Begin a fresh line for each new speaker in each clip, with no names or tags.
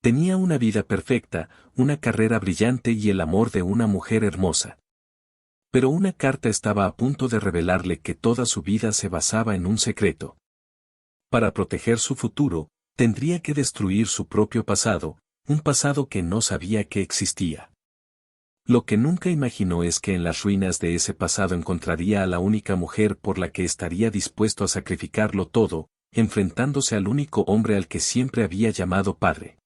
Tenía una vida perfecta, una carrera brillante y el amor de una mujer hermosa. Pero una carta estaba a punto de revelarle que toda su vida se basaba en un secreto. Para proteger su futuro, tendría que destruir su propio pasado, un pasado que no sabía que existía. Lo que nunca imaginó es que en las ruinas de ese pasado encontraría a la única mujer por la que estaría dispuesto a sacrificarlo todo, enfrentándose al único hombre al que siempre había llamado padre.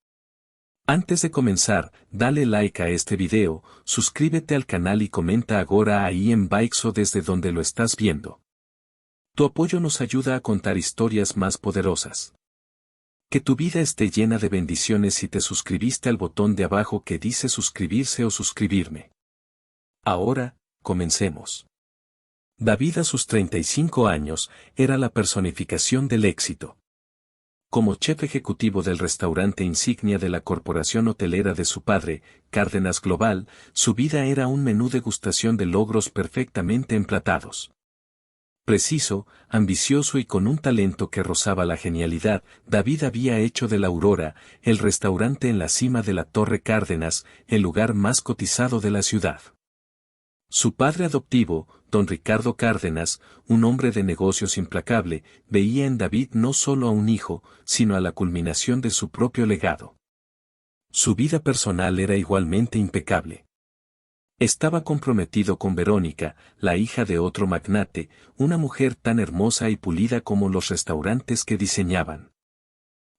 Antes de comenzar, dale like a este video, suscríbete al canal y comenta ahora ahí en Baixo desde donde lo estás viendo. Tu apoyo nos ayuda a contar historias más poderosas. Que tu vida esté llena de bendiciones si te suscribiste al botón de abajo que dice suscribirse o suscribirme. Ahora, comencemos. David a sus 35 años, era la personificación del éxito. Como chef ejecutivo del restaurante insignia de la corporación hotelera de su padre, Cárdenas Global, su vida era un menú degustación de logros perfectamente emplatados. Preciso, ambicioso y con un talento que rozaba la genialidad, David había hecho de la Aurora, el restaurante en la cima de la Torre Cárdenas, el lugar más cotizado de la ciudad. Su padre adoptivo, don Ricardo Cárdenas, un hombre de negocios implacable, veía en David no solo a un hijo, sino a la culminación de su propio legado. Su vida personal era igualmente impecable. Estaba comprometido con Verónica, la hija de otro magnate, una mujer tan hermosa y pulida como los restaurantes que diseñaban.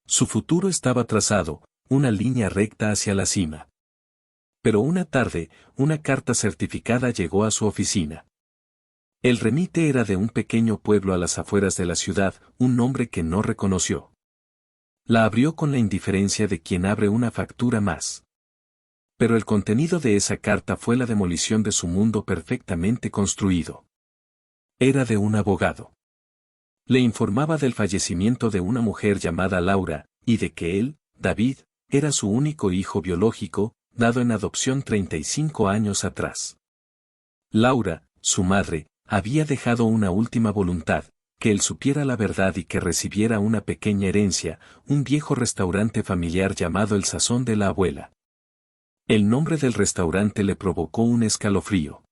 Su futuro estaba trazado, una línea recta hacia la cima. Pero una tarde, una carta certificada llegó a su oficina. El remite era de un pequeño pueblo a las afueras de la ciudad, un nombre que no reconoció. La abrió con la indiferencia de quien abre una factura más. Pero el contenido de esa carta fue la demolición de su mundo perfectamente construido. Era de un abogado. Le informaba del fallecimiento de una mujer llamada Laura, y de que él, David, era su único hijo biológico, dado en adopción 35 años atrás. Laura, su madre, había dejado una última voluntad, que él supiera la verdad y que recibiera una pequeña herencia, un viejo restaurante familiar llamado El Sazón de la Abuela. El nombre del restaurante le provocó un escalofrío.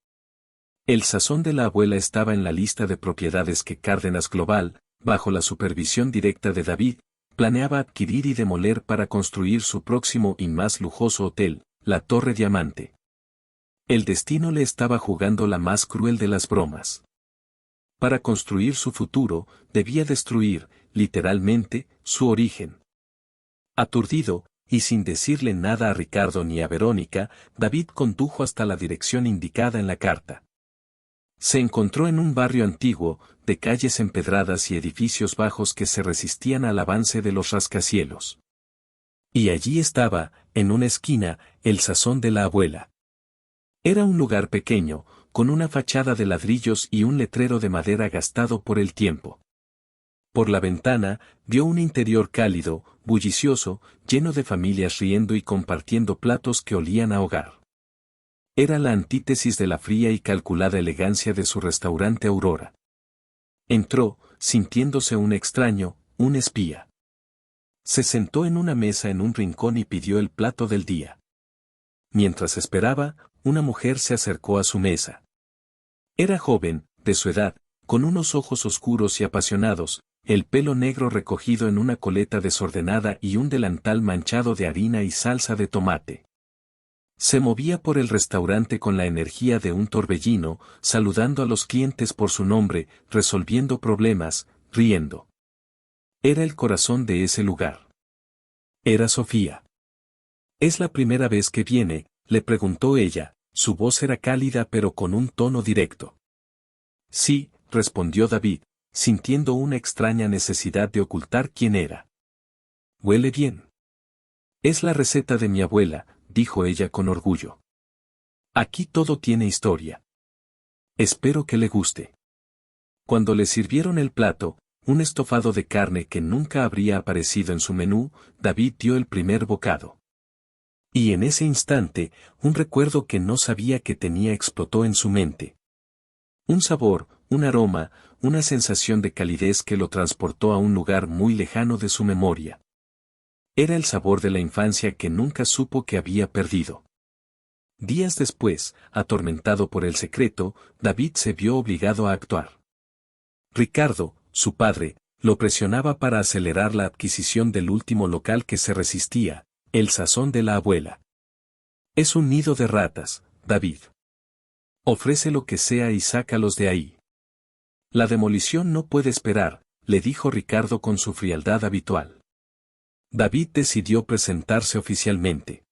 El Sazón de la Abuela estaba en la lista de propiedades que Cárdenas Global, bajo la supervisión directa de David, planeaba adquirir y demoler para construir su próximo y más lujoso hotel, la Torre Diamante. El destino le estaba jugando la más cruel de las bromas. Para construir su futuro, debía destruir, literalmente, su origen. Aturdido, y sin decirle nada a Ricardo ni a Verónica, David condujo hasta la dirección indicada en la carta. Se encontró en un barrio antiguo, de calles empedradas y edificios bajos que se resistían al avance de los rascacielos. Y allí estaba, en una esquina, el Sazón de la Abuela. Era un lugar pequeño, con una fachada de ladrillos y un letrero de madera gastado por el tiempo. Por la ventana, vio un interior cálido, bullicioso, lleno de familias riendo y compartiendo platos que olían a hogar. Era la antítesis de la fría y calculada elegancia de su restaurante Aurora. Entró, sintiéndose un extraño, un espía. Se sentó en una mesa en un rincón y pidió el plato del día. Mientras esperaba, una mujer se acercó a su mesa. Era joven, de su edad, con unos ojos oscuros y apasionados, el pelo negro recogido en una coleta desordenada y un delantal manchado de harina y salsa de tomate. Se movía por el restaurante con la energía de un torbellino, saludando a los clientes por su nombre, resolviendo problemas, riendo. Era el corazón de ese lugar. Era Sofía. ¿Es la primera vez que viene?, le preguntó ella, su voz era cálida pero con un tono directo. Sí, respondió David, sintiendo una extraña necesidad de ocultar quién era. Huele bien. Es la receta de mi abuela, dijo ella con orgullo. Aquí todo tiene historia. Espero que le guste. Cuando le sirvieron el plato, un estofado de carne que nunca habría aparecido en su menú, David dio el primer bocado. Y en ese instante, un recuerdo que no sabía que tenía explotó en su mente. Un sabor, un aroma, una sensación de calidez que lo transportó a un lugar muy lejano de su memoria. Era el sabor de la infancia que nunca supo que había perdido. Días después, atormentado por el secreto, David se vio obligado a actuar. Ricardo, su padre, lo presionaba para acelerar la adquisición del último local que se resistía, el Sazón de la Abuela. Es un nido de ratas, David. Ofrece lo que sea y sácalos de ahí. La demolición no puede esperar, le dijo Ricardo con su frialdad habitual. David decidió presentarse oficialmente.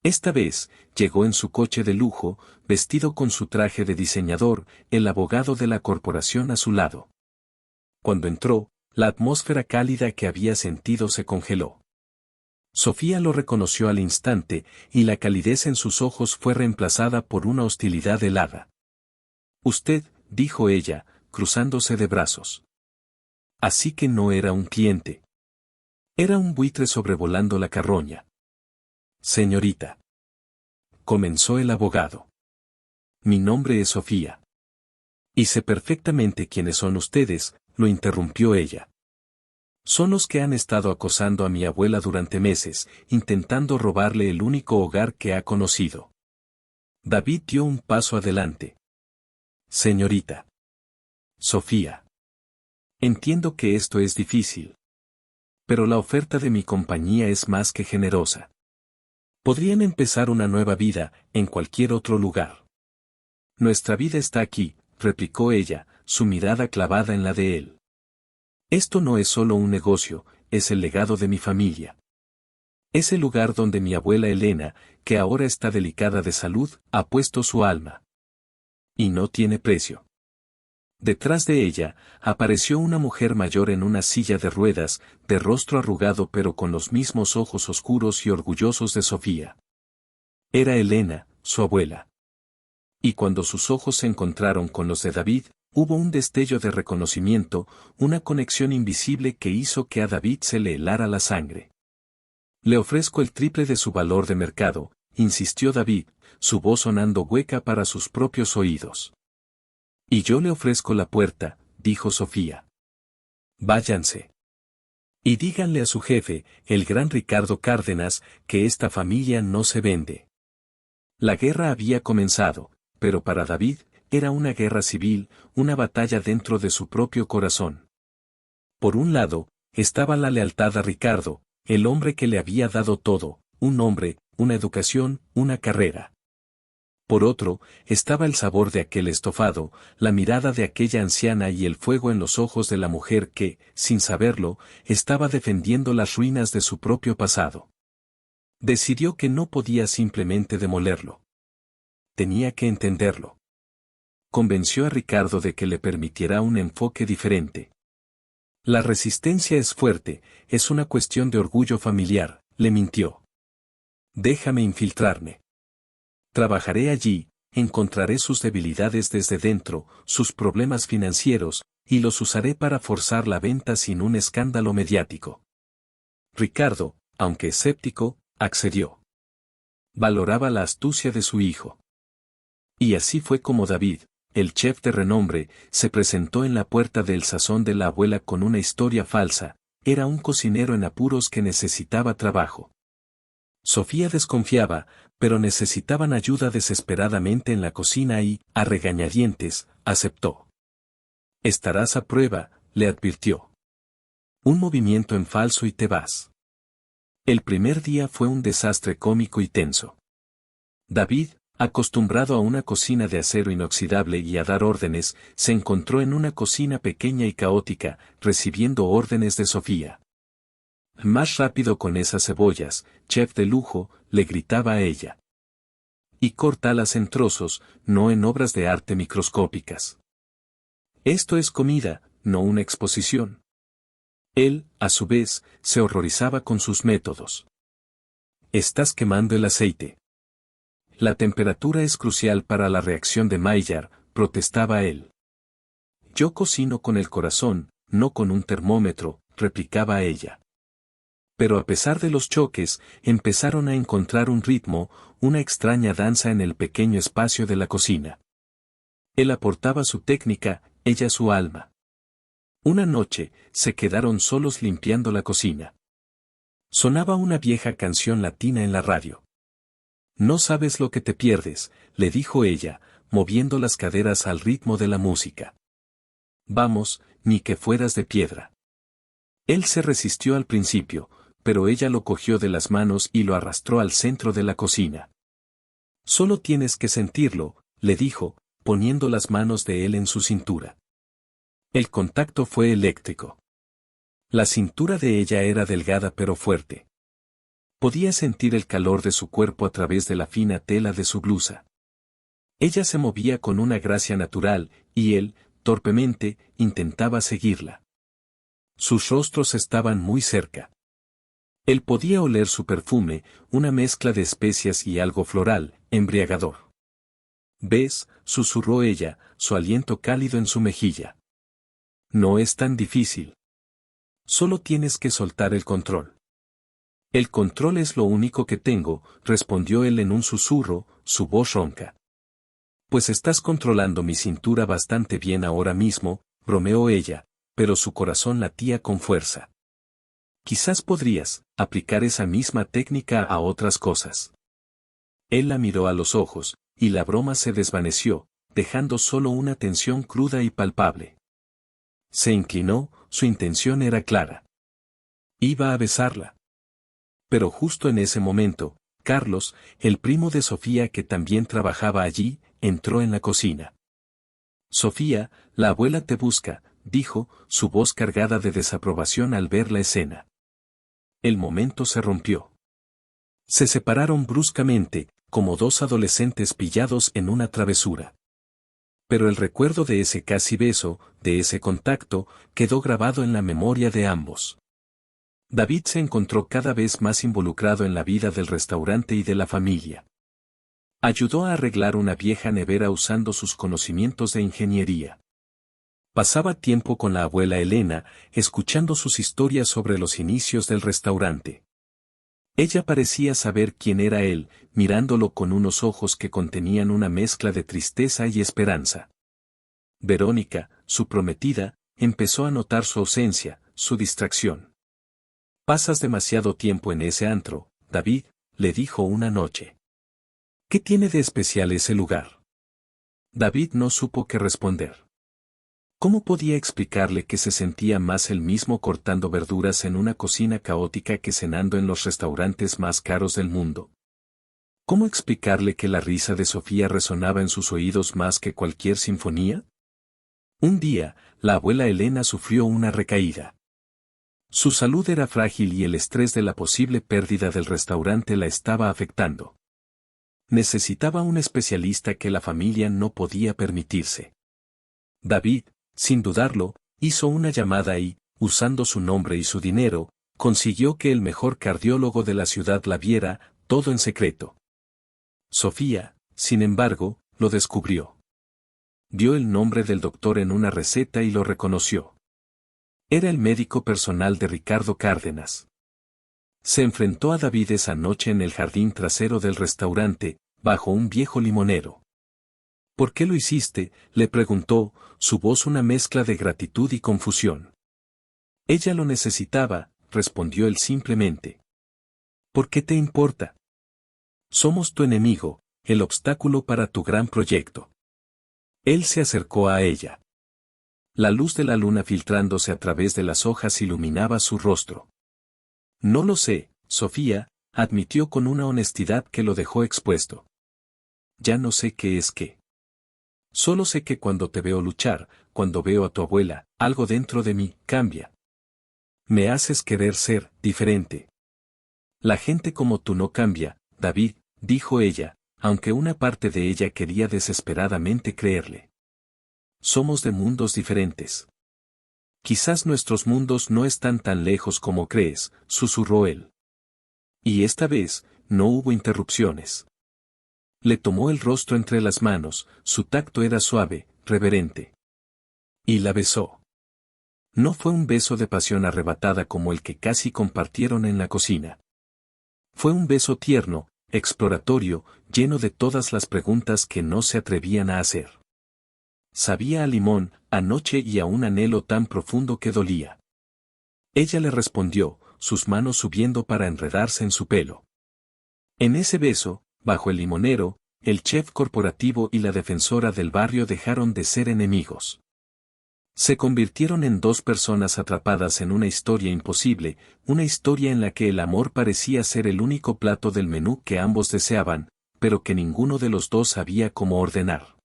Esta vez, llegó en su coche de lujo, vestido con su traje de diseñador, el abogado de la corporación a su lado. Cuando entró, la atmósfera cálida que había sentido se congeló. Sofía lo reconoció al instante, y la calidez en sus ojos fue reemplazada por una hostilidad helada. Usted, dijo ella, cruzándose de brazos. Así que no era un cliente. Era un buitre sobrevolando la carroña. Señorita. Comenzó el abogado. Mi nombre es Sofía. Y sé perfectamente quiénes son ustedes, lo interrumpió ella. Son los que han estado acosando a mi abuela durante meses, intentando robarle el único hogar que ha conocido. David dio un paso adelante. Señorita. Sofía. Entiendo que esto es difícil. Pero la oferta de mi compañía es más que generosa. Podrían empezar una nueva vida, en cualquier otro lugar. Nuestra vida está aquí, replicó ella, su mirada clavada en la de él. Esto no es solo un negocio, es el legado de mi familia. Es el lugar donde mi abuela Elena, que ahora está delicada de salud, ha puesto su alma. Y no tiene precio. Detrás de ella, apareció una mujer mayor en una silla de ruedas, de rostro arrugado pero con los mismos ojos oscuros y orgullosos de Sofía. Era Elena, su abuela. Y cuando sus ojos se encontraron con los de David, hubo un destello de reconocimiento, una conexión invisible que hizo que a David se le helara la sangre. Le ofrezco el triple de su valor de mercado, insistió David, su voz sonando hueca para sus propios oídos. Y yo le ofrezco la puerta, dijo Sofía. Váyanse. Y díganle a su jefe, el gran Ricardo Cárdenas, que esta familia no se vende. La guerra había comenzado, pero para David, era una guerra civil, una batalla dentro de su propio corazón. Por un lado, estaba la lealtad a Ricardo, el hombre que le había dado todo, un nombre, una educación, una carrera. Por otro, estaba el sabor de aquel estofado, la mirada de aquella anciana y el fuego en los ojos de la mujer que, sin saberlo, estaba defendiendo las ruinas de su propio pasado. Decidió que no podía simplemente demolerlo. Tenía que entenderlo. Convenció a Ricardo de que le permitiera un enfoque diferente. La resistencia es fuerte, es una cuestión de orgullo familiar, le mintió. Déjame infiltrarme. Trabajaré allí, encontraré sus debilidades desde dentro, sus problemas financieros, y los usaré para forzar la venta sin un escándalo mediático. Ricardo, aunque escéptico, accedió. Valoraba la astucia de su hijo. Y así fue como David, el chef de renombre, se presentó en la puerta del Sazón de la Abuela con una historia falsa, era un cocinero en apuros que necesitaba trabajo. Sofía desconfiaba, pero necesitaban ayuda desesperadamente en la cocina y, a regañadientes, aceptó. Estarás a prueba, le advirtió. Un movimiento en falso y te vas. El primer día fue un desastre cómico y tenso. David, acostumbrado a una cocina de acero inoxidable y a dar órdenes, se encontró en una cocina pequeña y caótica, recibiendo órdenes de Sofía. Más rápido con esas cebollas, chef de lujo, le gritaba a ella. Y córtalas en trozos, no en obras de arte microscópicas. Esto es comida, no una exposición. Él, a su vez, se horrorizaba con sus métodos. Estás quemando el aceite. La temperatura es crucial para la reacción de Maillard, protestaba él. Yo cocino con el corazón, no con un termómetro, replicaba ella. Pero a pesar de los choques, empezaron a encontrar un ritmo, una extraña danza en el pequeño espacio de la cocina. Él aportaba su técnica, ella su alma. Una noche, se quedaron solos limpiando la cocina. Sonaba una vieja canción latina en la radio. No sabes lo que te pierdes, le dijo ella, moviendo las caderas al ritmo de la música. Vamos, ni que fueras de piedra. Él se resistió al principio, pero ella lo cogió de las manos y lo arrastró al centro de la cocina. Solo tienes que sentirlo, le dijo, poniendo las manos de él en su cintura. El contacto fue eléctrico. La cintura de ella era delgada pero fuerte. Podía sentir el calor de su cuerpo a través de la fina tela de su blusa. Ella se movía con una gracia natural, y él, torpemente, intentaba seguirla. Sus rostros estaban muy cerca. Él podía oler su perfume, una mezcla de especias y algo floral, embriagador. ¿Ves?, susurró ella, su aliento cálido en su mejilla. No es tan difícil. Solo tienes que soltar el control. El control es lo único que tengo, respondió él en un susurro, su voz ronca. Pues estás controlando mi cintura bastante bien ahora mismo, bromeó ella, pero su corazón latía con fuerza. Quizás podrías aplicar esa misma técnica a otras cosas. Él la miró a los ojos, y la broma se desvaneció, dejando solo una tensión cruda y palpable. Se inclinó, su intención era clara. Iba a besarla. Pero justo en ese momento, Carlos, el primo de Sofía que también trabajaba allí, entró en la cocina. Sofía, la abuela te busca, dijo, su voz cargada de desaprobación al ver la escena. El momento se rompió. Se separaron bruscamente, como dos adolescentes pillados en una travesura. Pero el recuerdo de ese casi beso, de ese contacto, quedó grabado en la memoria de ambos. David se encontró cada vez más involucrado en la vida del restaurante y de la familia. Ayudó a arreglar una vieja nevera usando sus conocimientos de ingeniería. Pasaba tiempo con la abuela Elena, escuchando sus historias sobre los inicios del restaurante. Ella parecía saber quién era él, mirándolo con unos ojos que contenían una mezcla de tristeza y esperanza. Verónica, su prometida, empezó a notar su ausencia, su distracción. Pasas demasiado tiempo en ese antro, David, le dijo una noche. ¿Qué tiene de especial ese lugar? David no supo qué responder. ¿Cómo podía explicarle que se sentía más él mismo cortando verduras en una cocina caótica que cenando en los restaurantes más caros del mundo? ¿Cómo explicarle que la risa de Sofía resonaba en sus oídos más que cualquier sinfonía? Un día, la abuela Elena sufrió una recaída. Su salud era frágil y el estrés de la posible pérdida del restaurante la estaba afectando. Necesitaba un especialista que la familia no podía permitirse. David, sin dudarlo, hizo una llamada y, usando su nombre y su dinero, consiguió que el mejor cardiólogo de la ciudad la viera, todo en secreto. Sofía, sin embargo, lo descubrió. Vio el nombre del doctor en una receta y lo reconoció. Era el médico personal de Ricardo Cárdenas. Se enfrentó a David esa noche en el jardín trasero del restaurante, bajo un viejo limonero. ¿Por qué lo hiciste?, le preguntó, su voz una mezcla de gratitud y confusión. Ella lo necesitaba, respondió él simplemente. ¿Por qué te importa? Somos tu enemigo, el obstáculo para tu gran proyecto. Él se acercó a ella. La luz de la luna filtrándose a través de las hojas iluminaba su rostro. No lo sé, Sofía, admitió con una honestidad que lo dejó expuesto. Ya no sé qué es qué. Solo sé que cuando te veo luchar, cuando veo a tu abuela, algo dentro de mí cambia. Me haces querer ser diferente. La gente como tú no cambia, David, dijo ella, aunque una parte de ella quería desesperadamente creerle. Somos de mundos diferentes. Quizás nuestros mundos no están tan lejos como crees, susurró él. Y esta vez, no hubo interrupciones. Le tomó el rostro entre las manos, su tacto era suave, reverente. Y la besó. No fue un beso de pasión arrebatada como el que casi compartieron en la cocina. Fue un beso tierno, exploratorio, lleno de todas las preguntas que no se atrevían a hacer. Sabía a limón, a noche y a un anhelo tan profundo que dolía. Ella le respondió, sus manos subiendo para enredarse en su pelo. En ese beso, bajo el limonero, el chef corporativo y la defensora del barrio dejaron de ser enemigos. Se convirtieron en dos personas atrapadas en una historia imposible, una historia en la que el amor parecía ser el único plato del menú que ambos deseaban, pero que ninguno de los dos sabía cómo ordenar.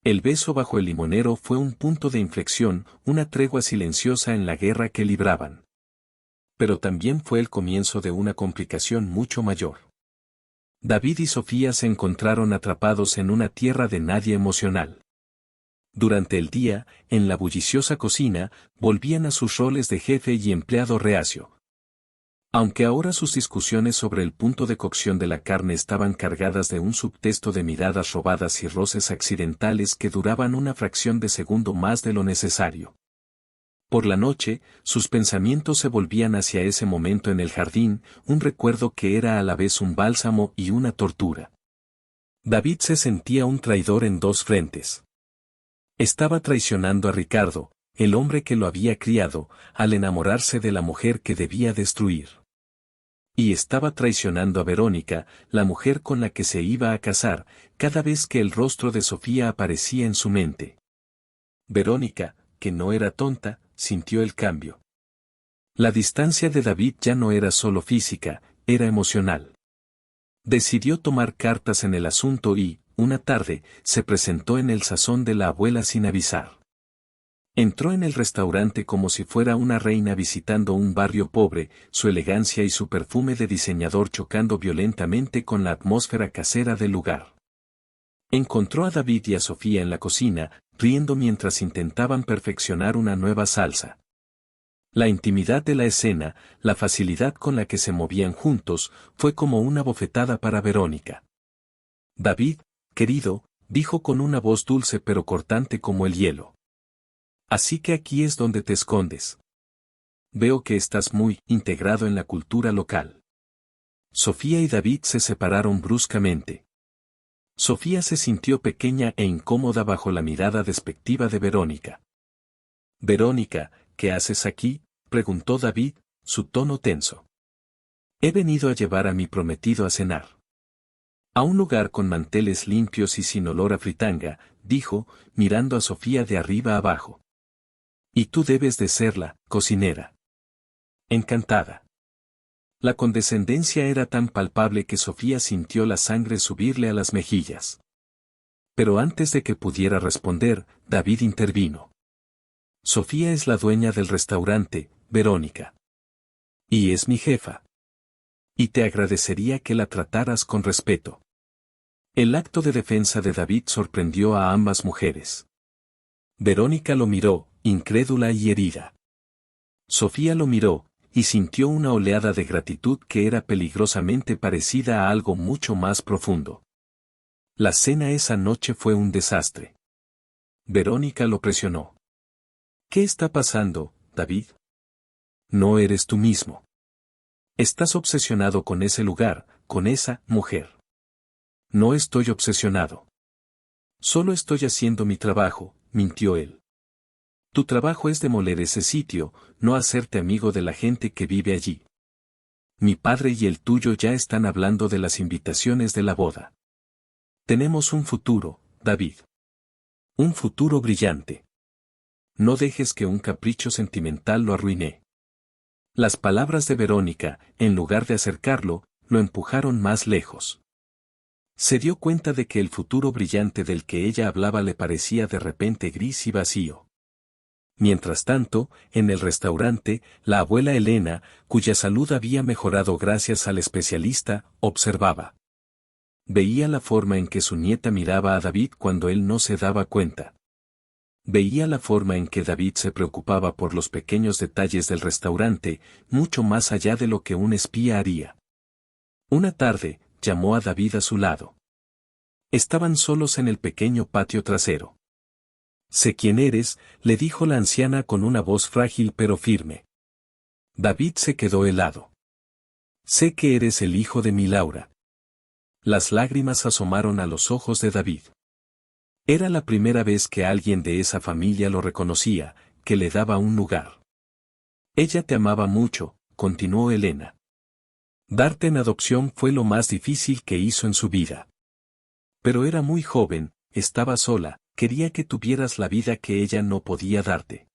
El beso bajo el limonero fue un punto de inflexión, una tregua silenciosa en la guerra que libraban. Pero también fue el comienzo de una complicación mucho mayor. David y Sofía se encontraron atrapados en una tierra de nadie emocional. Durante el día, en la bulliciosa cocina, volvían a sus roles de jefe y empleado reacio. Aunque ahora sus discusiones sobre el punto de cocción de la carne estaban cargadas de un subtexto de miradas robadas y roces accidentales que duraban una fracción de segundo más de lo necesario. Por la noche, sus pensamientos se volvían hacia ese momento en el jardín, un recuerdo que era a la vez un bálsamo y una tortura. David se sentía un traidor en dos frentes. Estaba traicionando a Ricardo, el hombre que lo había criado, al enamorarse de la mujer que debía destruir. Y estaba traicionando a Verónica, la mujer con la que se iba a casar, cada vez que el rostro de Sofía aparecía en su mente. Verónica, que no era tonta, sintió el cambio. La distancia de David ya no era solo física, era emocional. Decidió tomar cartas en el asunto y, una tarde, se presentó en el sazón de la abuela sin avisar. Entró en el restaurante como si fuera una reina visitando un barrio pobre, su elegancia y su perfume de diseñador chocando violentamente con la atmósfera casera del lugar. Encontró a David y a Sofía en la cocina, riendo mientras intentaban perfeccionar una nueva salsa. La intimidad de la escena, la facilidad con la que se movían juntos, fue como una bofetada para Verónica. David, querido, dijo con una voz dulce pero cortante como el hielo. Así que aquí es donde te escondes. Veo que estás muy integrado en la cultura local. Sofía y David se separaron bruscamente. Sofía se sintió pequeña e incómoda bajo la mirada despectiva de Verónica. Verónica, ¿qué haces aquí?, preguntó David, su tono tenso. He venido a llevar a mi prometido a cenar. A un lugar con manteles limpios y sin olor a fritanga, dijo, mirando a Sofía de arriba abajo. Y tú debes de ser la cocinera. Encantada. La condescendencia era tan palpable que Sofía sintió la sangre subirle a las mejillas. Pero antes de que pudiera responder, David intervino. Sofía es la dueña del restaurante, Verónica. Y es mi jefa. Y te agradecería que la trataras con respeto. El acto de defensa de David sorprendió a ambas mujeres. Verónica lo miró, incrédula y herida. Sofía lo miró, y sintió una oleada de gratitud que era peligrosamente parecida a algo mucho más profundo. La cena esa noche fue un desastre. Verónica lo presionó. ¿Qué está pasando, David? No eres tú mismo. Estás obsesionado con ese lugar, con esa mujer. No estoy obsesionado. Solo estoy haciendo mi trabajo, mintió él. Tu trabajo es demoler ese sitio, no hacerte amigo de la gente que vive allí. Mi padre y el tuyo ya están hablando de las invitaciones de la boda. Tenemos un futuro, David. Un futuro brillante. No dejes que un capricho sentimental lo arruine. Las palabras de Verónica, en lugar de acercarlo, lo empujaron más lejos. Se dio cuenta de que el futuro brillante del que ella hablaba le parecía de repente gris y vacío. Mientras tanto, en el restaurante, la abuela Elena, cuya salud había mejorado gracias al especialista, observaba. Veía la forma en que su nieta miraba a David cuando él no se daba cuenta. Veía la forma en que David se preocupaba por los pequeños detalles del restaurante, mucho más allá de lo que un espía haría. Una tarde, llamó a David a su lado. Estaban solos en el pequeño patio trasero. Sé quién eres, le dijo la anciana con una voz frágil pero firme. David se quedó helado. Sé que eres el hijo de mi Laura. Las lágrimas asomaron a los ojos de David. Era la primera vez que alguien de esa familia lo reconocía, que le daba un lugar. Ella te amaba mucho, continuó Elena. Darte en adopción fue lo más difícil que hizo en su vida. Pero era muy joven, estaba sola, quería que tuvieras la vida que ella no podía darte.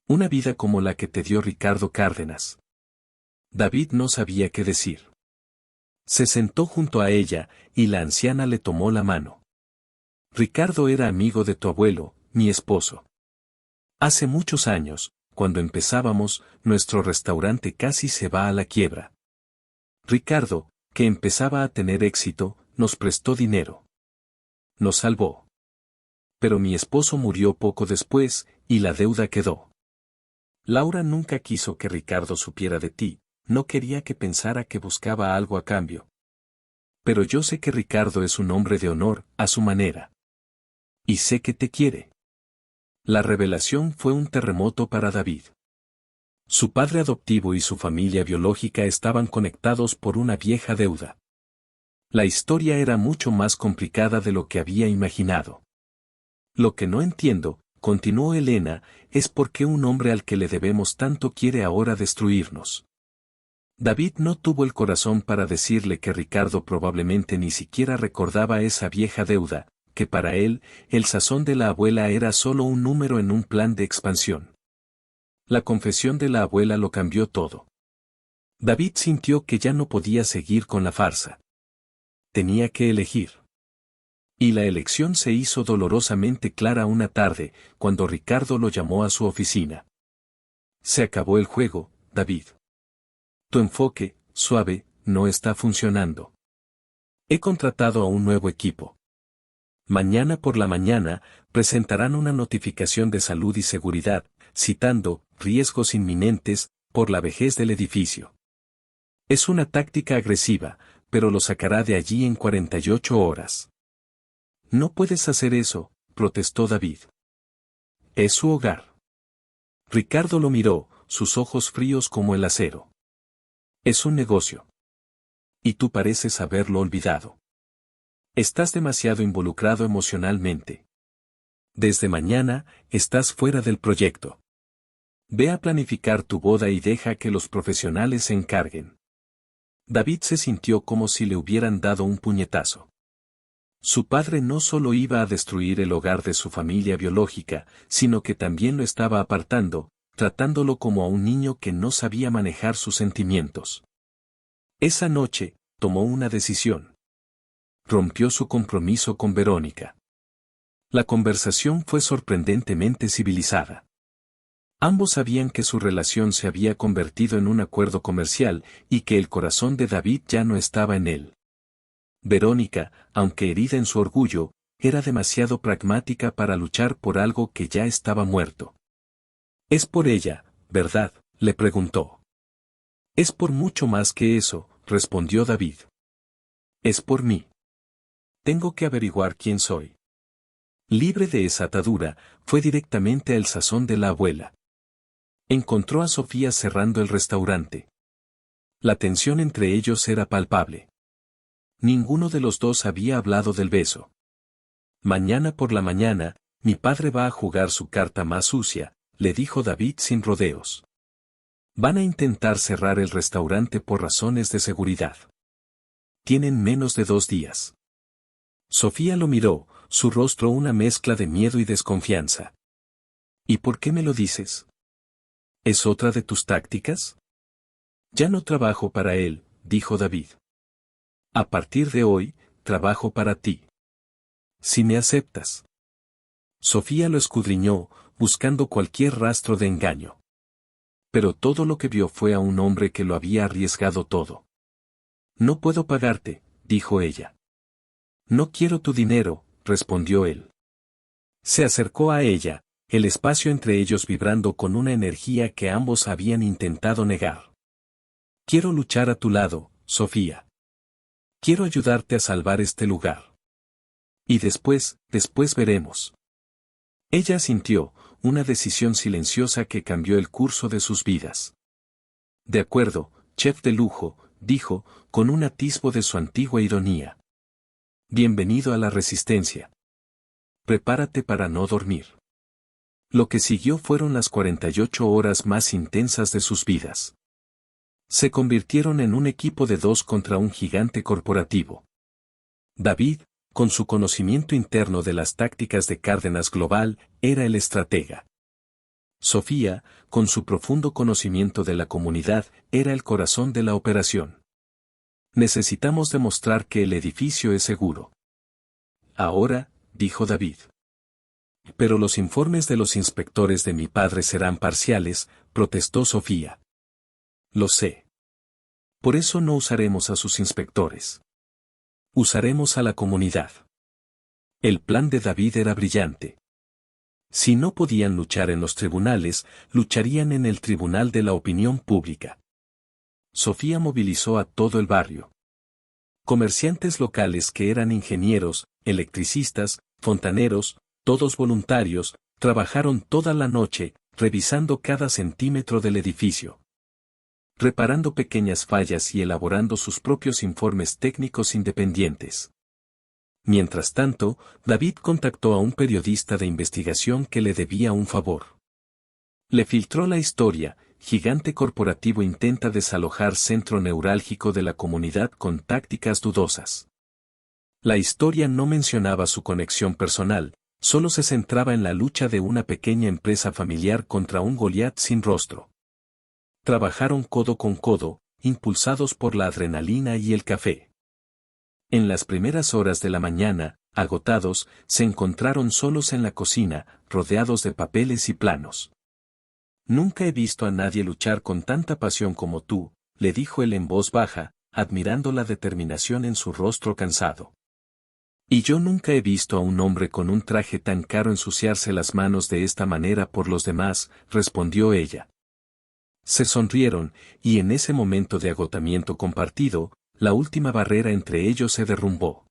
Una vida como la que te dio Ricardo Cárdenas. David no sabía qué decir. Se sentó junto a ella, y la anciana le tomó la mano. Ricardo era amigo de tu abuelo, mi esposo. Hace muchos años, cuando empezábamos, nuestro restaurante casi se va a la quiebra. Ricardo, que empezaba a tener éxito, nos prestó dinero. Nos salvó. Pero mi esposo murió poco después, y la deuda quedó. Laura nunca quiso que Ricardo supiera de ti, no quería que pensara que buscaba algo a cambio. Pero yo sé que Ricardo es un hombre de honor, a su manera. Y sé que te quiere. La revelación fue un terremoto para David. Su padre adoptivo y su familia biológica estaban conectados por una vieja deuda. La historia era mucho más complicada de lo que había imaginado. Lo que no entiendo, continuó Elena, es por qué un hombre al que le debemos tanto quiere ahora destruirnos. David no tuvo el corazón para decirle que Ricardo probablemente ni siquiera recordaba esa vieja deuda, que para él, el sazón de la abuela era solo un número en un plan de expansión. La confesión de la abuela lo cambió todo. David sintió que ya no podía seguir con la farsa. Tenía que elegir. Y la elección se hizo dolorosamente clara una tarde, cuando Ricardo lo llamó a su oficina. Se acabó el juego, David. Tu enfoque, suave, no está funcionando. He contratado a un nuevo equipo. Mañana por la mañana, presentarán una notificación de salud y seguridad, citando riesgos inminentes por la vejez del edificio. Es una táctica agresiva, pero lo sacará de allí en 48 horas. No puedes hacer eso, protestó David. Es su hogar. Ricardo lo miró, sus ojos fríos como el acero. Es un negocio. Y tú pareces haberlo olvidado. Estás demasiado involucrado emocionalmente. Desde mañana, estás fuera del proyecto. Ve a planificar tu boda y deja que los profesionales se encarguen. David se sintió como si le hubieran dado un puñetazo. Su padre no solo iba a destruir el hogar de su familia biológica, sino que también lo estaba apartando, tratándolo como a un niño que no sabía manejar sus sentimientos. Esa noche, tomó una decisión. Rompió su compromiso con Verónica. La conversación fue sorprendentemente civilizada. Ambos sabían que su relación se había convertido en un acuerdo comercial y que el corazón de David ya no estaba en él. Verónica, aunque herida en su orgullo, era demasiado pragmática para luchar por algo que ya estaba muerto. «Es por ella, ¿verdad?», le preguntó. «Es por mucho más que eso», respondió David. «Es por mí. Tengo que averiguar quién soy». Libre de esa atadura, fue directamente al sazón de la abuela. Encontró a Sofía cerrando el restaurante. La tensión entre ellos era palpable. Ninguno de los dos había hablado del beso. «Mañana por la mañana, mi padre va a jugar su carta más sucia», le dijo David sin rodeos. «Van a intentar cerrar el restaurante por razones de seguridad. Tienen menos de 2 días». Sofía lo miró, su rostro una mezcla de miedo y desconfianza. «¿Y por qué me lo dices? ¿Es otra de tus tácticas?» «Ya no trabajo para él», dijo David. «A partir de hoy, trabajo para ti. Si me aceptas». Sofía lo escudriñó, buscando cualquier rastro de engaño. Pero todo lo que vio fue a un hombre que lo había arriesgado todo. «No puedo pagarte», dijo ella. «No quiero tu dinero», respondió él. Se acercó a ella, el espacio entre ellos vibrando con una energía que ambos habían intentado negar. «Quiero luchar a tu lado, Sofía. Quiero ayudarte a salvar este lugar. Y después veremos». Ella asintió, una decisión silenciosa que cambió el curso de sus vidas. «De acuerdo, chef de lujo», dijo, con un atisbo de su antigua ironía. «Bienvenido a la resistencia. Prepárate para no dormir». Lo que siguió fueron las 48 horas más intensas de sus vidas. Se convirtieron en un equipo de dos contra un gigante corporativo. David, con su conocimiento interno de las tácticas de Cárdenas Global, era el estratega. Sofía, con su profundo conocimiento de la comunidad, era el corazón de la operación. Necesitamos demostrar que el edificio es seguro. Ahora, dijo David. Pero los informes de los inspectores de mi padre serán parciales, protestó Sofía. Lo sé. Por eso no usaremos a sus inspectores. Usaremos a la comunidad. El plan de David era brillante. Si no podían luchar en los tribunales, lucharían en el tribunal de la opinión pública. Sofía movilizó a todo el barrio. Comerciantes locales que eran ingenieros, electricistas, fontaneros, todos voluntarios, trabajaron toda la noche, revisando cada centímetro del edificio, reparando pequeñas fallas y elaborando sus propios informes técnicos independientes. Mientras tanto, David contactó a un periodista de investigación que le debía un favor. Le filtró la historia: gigante corporativo intenta desalojar centro neurálgico de la comunidad con tácticas dudosas. La historia no mencionaba su conexión personal, solo se centraba en la lucha de una pequeña empresa familiar contra un Goliat sin rostro. Trabajaron codo con codo, impulsados por la adrenalina y el café. En las primeras horas de la mañana, agotados, se encontraron solos en la cocina, rodeados de papeles y planos. Nunca he visto a nadie luchar con tanta pasión como tú, le dijo él en voz baja, admirando la determinación en su rostro cansado. Y yo nunca he visto a un hombre con un traje tan caro ensuciarse las manos de esta manera por los demás, respondió ella. Se sonrieron, y en ese momento de agotamiento compartido, la última barrera entre ellos se derrumbó.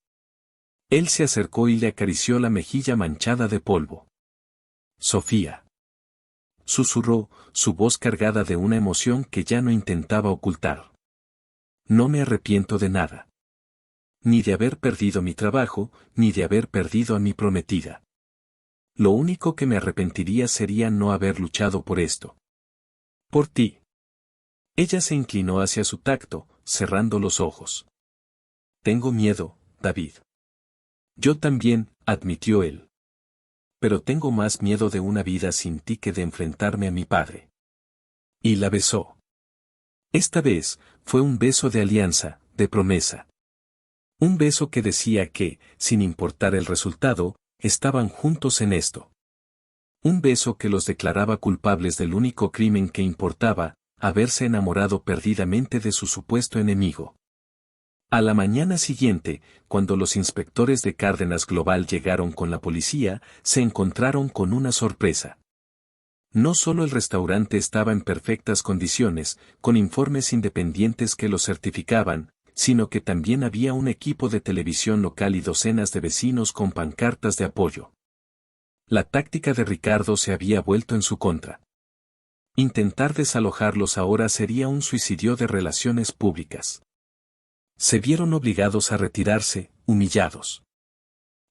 Él se acercó y le acarició la mejilla manchada de polvo. Sofía. Susurró, su voz cargada de una emoción que ya no intentaba ocultar. No me arrepiento de nada. Ni de haber perdido mi trabajo, ni de haber perdido a mi prometida. Lo único que me arrepentiría sería no haber luchado por esto. Por ti. Ella se inclinó hacia su tacto, cerrando los ojos. Tengo miedo, David. Yo también, admitió él. Pero tengo más miedo de una vida sin ti que de enfrentarme a mi padre. Y la besó. Esta vez, fue un beso de alianza, de promesa. Un beso que decía que, sin importar el resultado, estaban juntos en esto. Un beso que los declaraba culpables del único crimen que importaba, haberse enamorado perdidamente de su supuesto enemigo. A la mañana siguiente, cuando los inspectores de Cárdenas Global llegaron con la policía, se encontraron con una sorpresa. No solo el restaurante estaba en perfectas condiciones, con informes independientes que lo certificaban, sino que también había un equipo de televisión local y docenas de vecinos con pancartas de apoyo. La táctica de Ricardo se había vuelto en su contra. Intentar desalojarlos ahora sería un suicidio de relaciones públicas. Se vieron obligados a retirarse, humillados.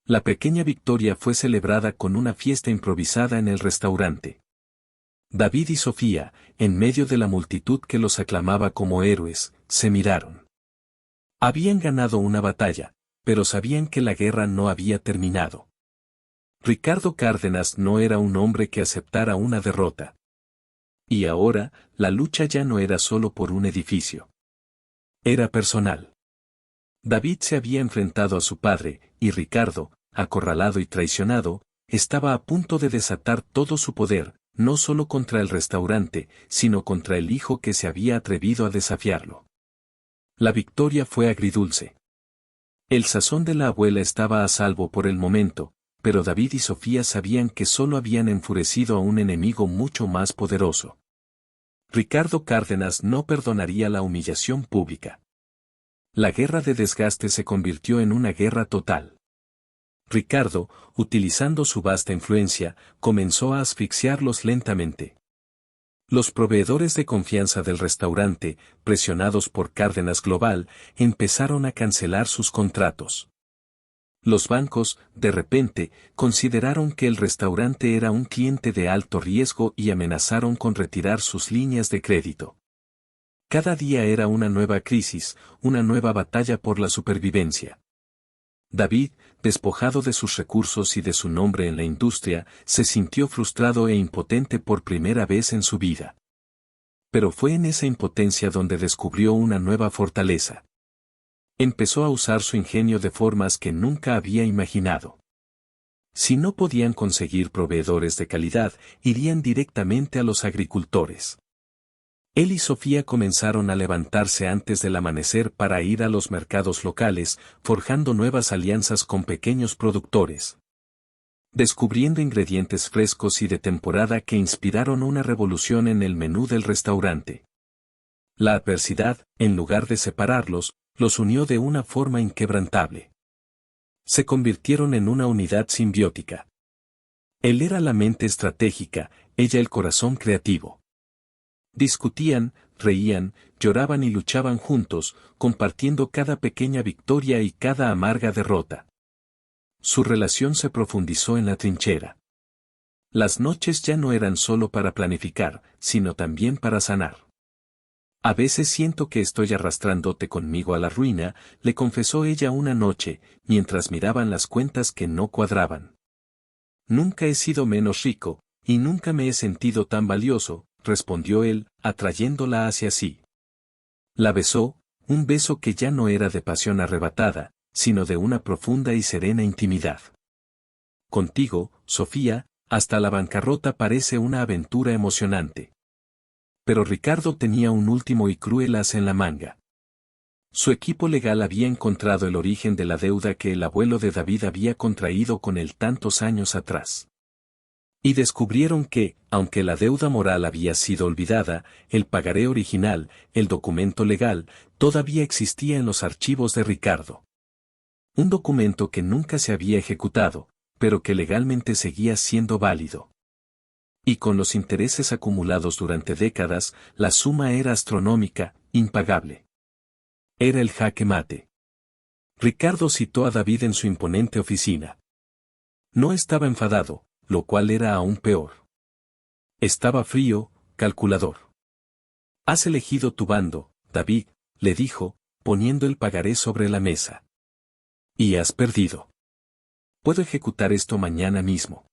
La pequeña victoria fue celebrada con una fiesta improvisada en el restaurante. David y Sofía, en medio de la multitud que los aclamaba como héroes, se miraron. Habían ganado una batalla, pero sabían que la guerra no había terminado. Ricardo Cárdenas no era un hombre que aceptara una derrota. Y ahora, la lucha ya no era solo por un edificio. Era personal. David se había enfrentado a su padre, y Ricardo, acorralado y traicionado, estaba a punto de desatar todo su poder, no solo contra el restaurante, sino contra el hijo que se había atrevido a desafiarlo. La victoria fue agridulce. El sazón de la abuela estaba a salvo por el momento, pero David y Sofía sabían que solo habían enfurecido a un enemigo mucho más poderoso. Ricardo Cárdenas no perdonaría la humillación pública. La guerra de desgaste se convirtió en una guerra total. Ricardo, utilizando su vasta influencia, comenzó a asfixiarlos lentamente. Los proveedores de confianza del restaurante, presionados por Cárdenas Global, empezaron a cancelar sus contratos. Los bancos, de repente, consideraron que el restaurante era un cliente de alto riesgo y amenazaron con retirar sus líneas de crédito. Cada día era una nueva crisis, una nueva batalla por la supervivencia. David, despojado de sus recursos y de su nombre en la industria, se sintió frustrado e impotente por primera vez en su vida. Pero fue en esa impotencia donde descubrió una nueva fortaleza. Empezó a usar su ingenio de formas que nunca había imaginado. Si no podían conseguir proveedores de calidad, irían directamente a los agricultores. Él y Sofía comenzaron a levantarse antes del amanecer para ir a los mercados locales, forjando nuevas alianzas con pequeños productores. Descubriendo ingredientes frescos y de temporada que inspiraron una revolución en el menú del restaurante. La adversidad, en lugar de separarlos, los unió de una forma inquebrantable. Se convirtieron en una unidad simbiótica. Él era la mente estratégica, ella el corazón creativo. Discutían, reían, lloraban y luchaban juntos, compartiendo cada pequeña victoria y cada amarga derrota. Su relación se profundizó en la trinchera. Las noches ya no eran solo para planificar, sino también para sanar. A veces siento que estoy arrastrándote conmigo a la ruina, le confesó ella una noche, mientras miraban las cuentas que no cuadraban. Nunca he sido menos rico, y nunca me he sentido tan valioso, respondió él, atrayéndola hacia sí. La besó, un beso que ya no era de pasión arrebatada, sino de una profunda y serena intimidad. Contigo, Sofía, hasta la bancarrota parece una aventura emocionante. Pero Ricardo tenía un último y cruel as en la manga. Su equipo legal había encontrado el origen de la deuda que el abuelo de David había contraído con él tantos años atrás. Y descubrieron que, aunque la deuda moral había sido olvidada, el pagaré original, el documento legal, todavía existía en los archivos de Ricardo. Un documento que nunca se había ejecutado, pero que legalmente seguía siendo válido. Y con los intereses acumulados durante décadas, la suma era astronómica, impagable. Era el jaque mate. Ricardo citó a David en su imponente oficina. No estaba enfadado, lo cual era aún peor. Estaba frío, calculador. Has elegido tu bando, David, le dijo, poniendo el pagaré sobre la mesa. Y has perdido. Puedo ejecutar esto mañana mismo.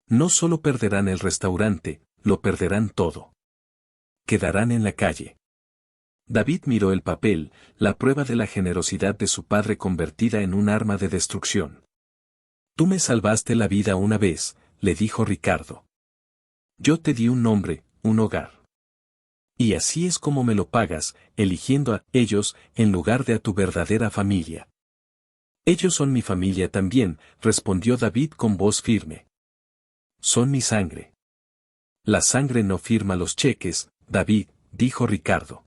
No solo perderán el restaurante, lo perderán todo. Quedarán en la calle. David miró el papel, la prueba de la generosidad de su padre convertida en un arma de destrucción. Tú me salvaste la vida una vez, le dijo Ricardo. Yo te di un nombre, un hogar. Y así es como me lo pagas, eligiendo a ellos en lugar de a tu verdadera familia. Ellos son mi familia también, respondió David con voz firme. Son mi sangre. La sangre no firma los cheques, David, dijo Ricardo.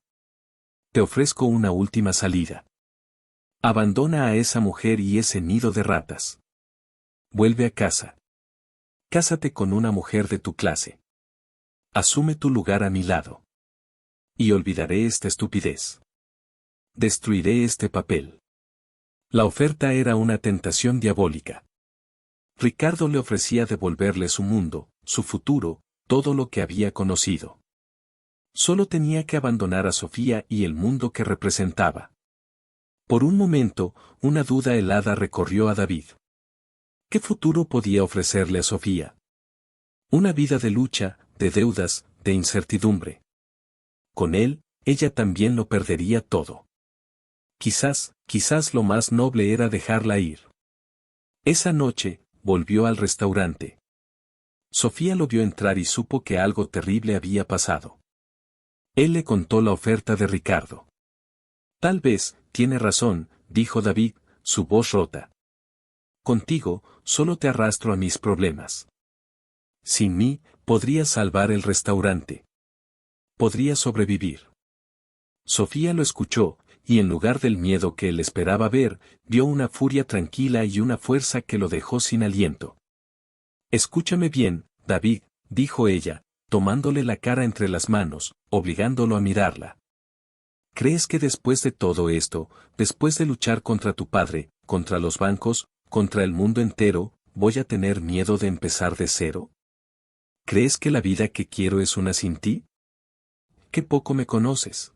Te ofrezco una última salida. Abandona a esa mujer y ese nido de ratas. Vuelve a casa. Cásate con una mujer de tu clase. Asume tu lugar a mi lado. Y olvidaré esta estupidez. Destruiré este papel. La oferta era una tentación diabólica. Ricardo le ofrecía devolverle su mundo, su futuro, todo lo que había conocido. Solo tenía que abandonar a Sofía y el mundo que representaba. Por un momento, una duda helada recorrió a David. ¿Qué futuro podía ofrecerle a Sofía? Una vida de lucha, de deudas, de incertidumbre. Con él, ella también lo perdería todo. Quizás lo más noble era dejarla ir. Esa noche, volvió al restaurante. Sofía lo vio entrar y supo que algo terrible había pasado. Él le contó la oferta de Ricardo. Tal vez, tiene razón, dijo David, su voz rota. Contigo, solo te arrastro a mis problemas. Sin mí, podría salvar el restaurante. Podría sobrevivir. Sofía lo escuchó, y en lugar del miedo que él esperaba ver, vio una furia tranquila y una fuerza que lo dejó sin aliento. Escúchame bien, David, dijo ella, tomándole la cara entre las manos, obligándolo a mirarla. ¿Crees que después de todo esto, después de luchar contra tu padre, contra los bancos, contra el mundo entero, voy a tener miedo de empezar de cero? ¿Crees que la vida que quiero es una sin ti? Qué poco me conoces.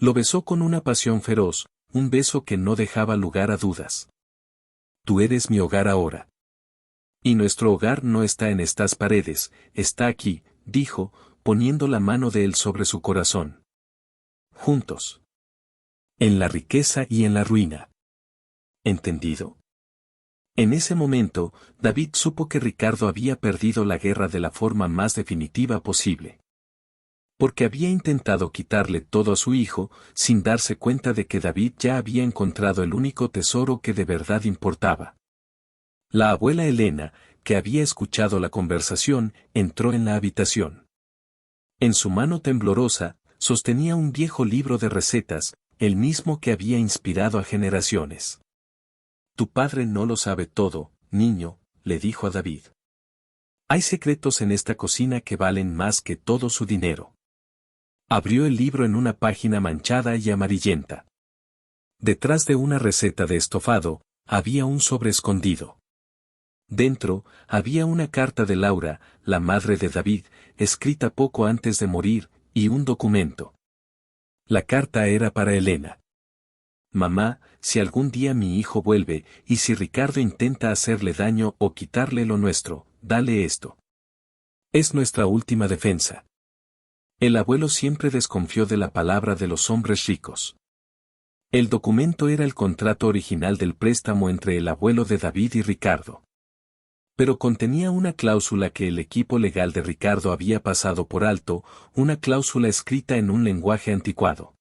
Lo besó con una pasión feroz, un beso que no dejaba lugar a dudas. Tú eres mi hogar ahora. Y nuestro hogar no está en estas paredes, está aquí, dijo, poniendo la mano de él sobre su corazón. Juntos. En la riqueza y en la ruina. ¿Entendido? En ese momento, David supo que Ricardo había perdido la guerra de la forma más definitiva posible. Porque había intentado quitarle todo a su hijo, sin darse cuenta de que David ya había encontrado el único tesoro que de verdad importaba. La abuela Elena, que había escuchado la conversación, entró en la habitación. En su mano temblorosa, sostenía un viejo libro de recetas, el mismo que había inspirado a generaciones. Tu padre no lo sabe todo, niño, le dijo a David. Hay secretos en esta cocina que valen más que todo su dinero. Abrió el libro en una página manchada y amarillenta. Detrás de una receta de estofado, había un sobre escondido. Dentro, había una carta de Laura, la madre de David, escrita poco antes de morir, y un documento. La carta era para Elena. Mamá, si algún día mi hijo vuelve, y si Ricardo intenta hacerle daño o quitarle lo nuestro, dale esto. Es nuestra última defensa. El abuelo siempre desconfió de la palabra de los hombres ricos. El documento era el contrato original del préstamo entre el abuelo de David y Ricardo. Pero contenía una cláusula que el equipo legal de Ricardo había pasado por alto, una cláusula escrita en un lenguaje anticuado.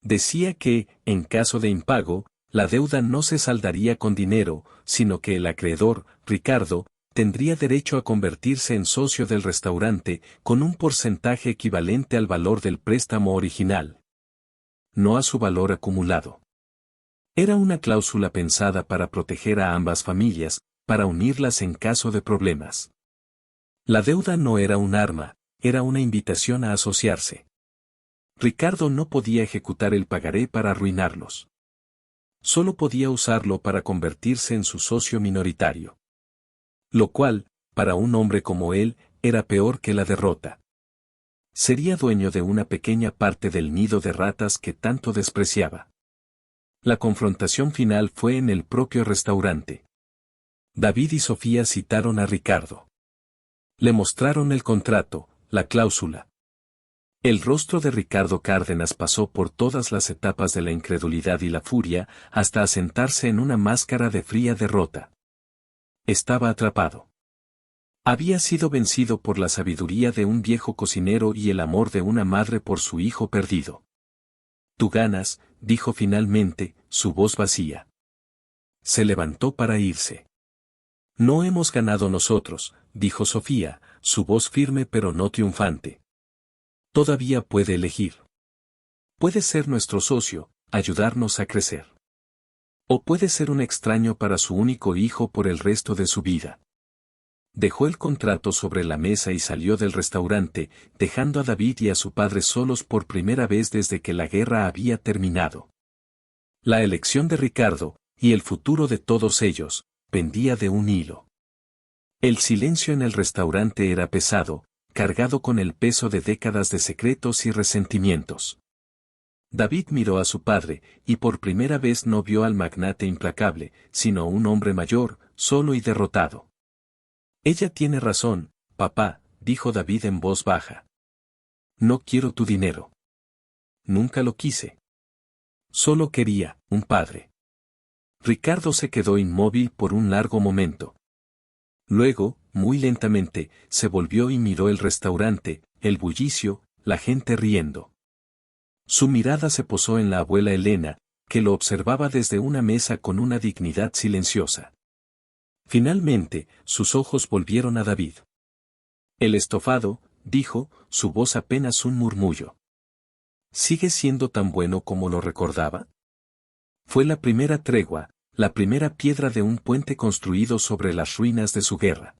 Decía que, en caso de impago, la deuda no se saldaría con dinero, sino que el acreedor, Ricardo, tendría derecho a convertirse en socio del restaurante con un porcentaje equivalente al valor del préstamo original. No a su valor acumulado. Era una cláusula pensada para proteger a ambas familias, para unirlas en caso de problemas. La deuda no era un arma, era una invitación a asociarse. Ricardo no podía ejecutar el pagaré para arruinarlos. Solo podía usarlo para convertirse en su socio minoritario. Lo cual, para un hombre como él, era peor que la derrota. Sería dueño de una pequeña parte del nido de ratas que tanto despreciaba. La confrontación final fue en el propio restaurante. David y Sofía citaron a Ricardo. Le mostraron el contrato, la cláusula. El rostro de Ricardo Cárdenas pasó por todas las etapas de la incredulidad y la furia, hasta asentarse en una máscara de fría derrota. Estaba atrapado. Había sido vencido por la sabiduría de un viejo cocinero y el amor de una madre por su hijo perdido. Tú ganas, dijo finalmente, su voz vacía. Se levantó para irse. No hemos ganado nosotros, dijo Sofía, su voz firme pero no triunfante. Todavía puede elegir. Puede ser nuestro socio, ayudarnos a crecer. O puede ser un extraño para su único hijo por el resto de su vida. Dejó el contrato sobre la mesa y salió del restaurante, dejando a David y a su padre solos por primera vez desde que la guerra había terminado. La elección de Ricardo, y el futuro de todos ellos, pendía de un hilo. El silencio en el restaurante era pesado, cargado con el peso de décadas de secretos y resentimientos. David miró a su padre, y por primera vez no vio al magnate implacable, sino un hombre mayor, solo y derrotado. Ella tiene razón, papá, dijo David en voz baja. No quiero tu dinero. Nunca lo quise. Solo quería, un padre. Ricardo se quedó inmóvil por un largo momento. Luego, muy lentamente, se volvió y miró el restaurante, el bullicio, la gente riendo. Su mirada se posó en la abuela Elena, que lo observaba desde una mesa con una dignidad silenciosa. Finalmente, sus ojos volvieron a David. El estofado, dijo, su voz apenas un murmullo. ¿Sigue siendo tan bueno como lo recordaba? Fue la primera tregua, la primera piedra de un puente construido sobre las ruinas de su guerra.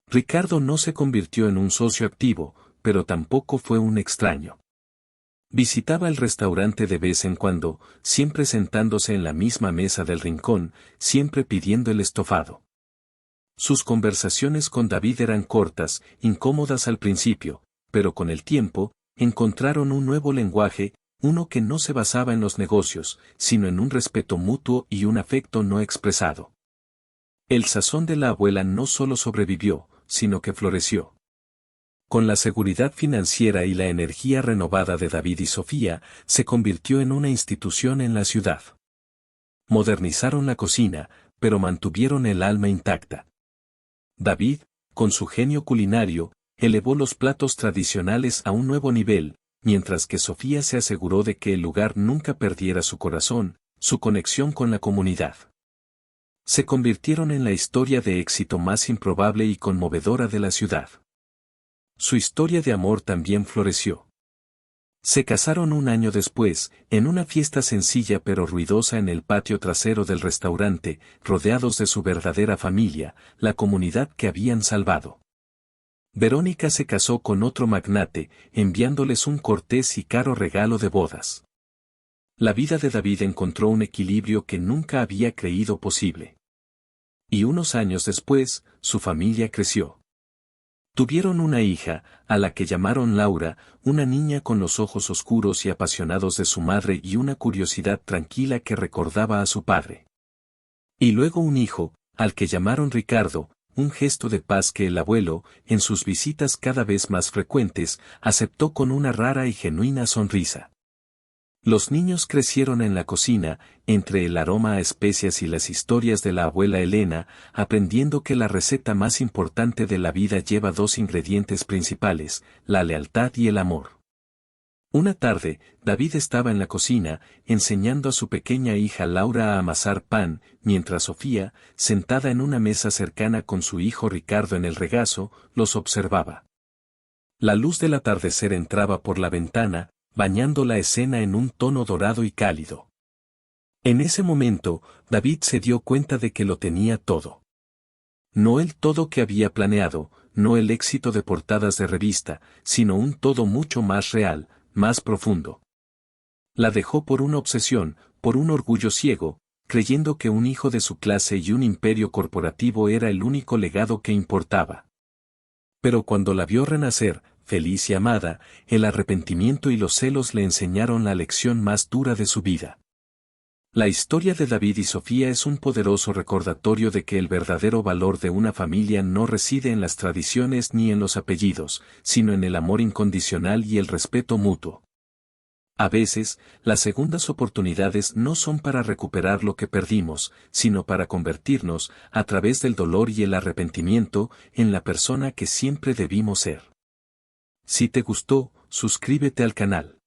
Ricardo no se convirtió en un socio activo, pero tampoco fue un extraño. Visitaba el restaurante de vez en cuando, siempre sentándose en la misma mesa del rincón, siempre pidiendo el estofado. Sus conversaciones con David eran cortas, incómodas al principio, pero con el tiempo, encontraron un nuevo lenguaje, uno que no se basaba en los negocios, sino en un respeto mutuo y un afecto no expresado. El sazón de la abuela no solo sobrevivió, sino que floreció. Con la seguridad financiera y la energía renovada de David y Sofía, se convirtió en una institución en la ciudad. Modernizaron la cocina, pero mantuvieron el alma intacta. David, con su genio culinario, elevó los platos tradicionales a un nuevo nivel, mientras que Sofía se aseguró de que el lugar nunca perdiera su corazón, su conexión con la comunidad. Se convirtieron en la historia de éxito más improbable y conmovedora de la ciudad. Su historia de amor también floreció. Se casaron un año después, en una fiesta sencilla pero ruidosa en el patio trasero del restaurante, rodeados de su verdadera familia, la comunidad que habían salvado. Verónica se casó con otro magnate, enviándoles un cortés y caro regalo de bodas. La vida de David encontró un equilibrio que nunca había creído posible. Y unos años después, su familia creció. Tuvieron una hija, a la que llamaron Laura, una niña con los ojos oscuros y apasionados de su madre y una curiosidad tranquila que recordaba a su padre. Y luego un hijo, al que llamaron Ricardo, un gesto de paz que el abuelo, en sus visitas cada vez más frecuentes, aceptó con una rara y genuina sonrisa. Los niños crecieron en la cocina, entre el aroma a especias y las historias de la abuela Elena, aprendiendo que la receta más importante de la vida lleva dos ingredientes principales, la lealtad y el amor. Una tarde, David estaba en la cocina, enseñando a su pequeña hija Laura a amasar pan, mientras Sofía, sentada en una mesa cercana con su hijo Ricardo en el regazo, los observaba. La luz del atardecer entraba por la ventana, bañando la escena en un tono dorado y cálido. En ese momento, David se dio cuenta de que lo tenía todo. No el todo que había planeado, no el éxito de portadas de revista, sino un todo mucho más real, más profundo. La dejó por una obsesión, por un orgullo ciego, creyendo que un hijo de su clase y un imperio corporativo era el único legado que importaba. Pero cuando la vio renacer, feliz y amada, el arrepentimiento y los celos le enseñaron la lección más dura de su vida. La historia de David y Sofía es un poderoso recordatorio de que el verdadero valor de una familia no reside en las tradiciones ni en los apellidos, sino en el amor incondicional y el respeto mutuo. A veces, las segundas oportunidades no son para recuperar lo que perdimos, sino para convertirnos, a través del dolor y el arrepentimiento, en la persona que siempre debimos ser. Si te gustó, suscríbete al canal.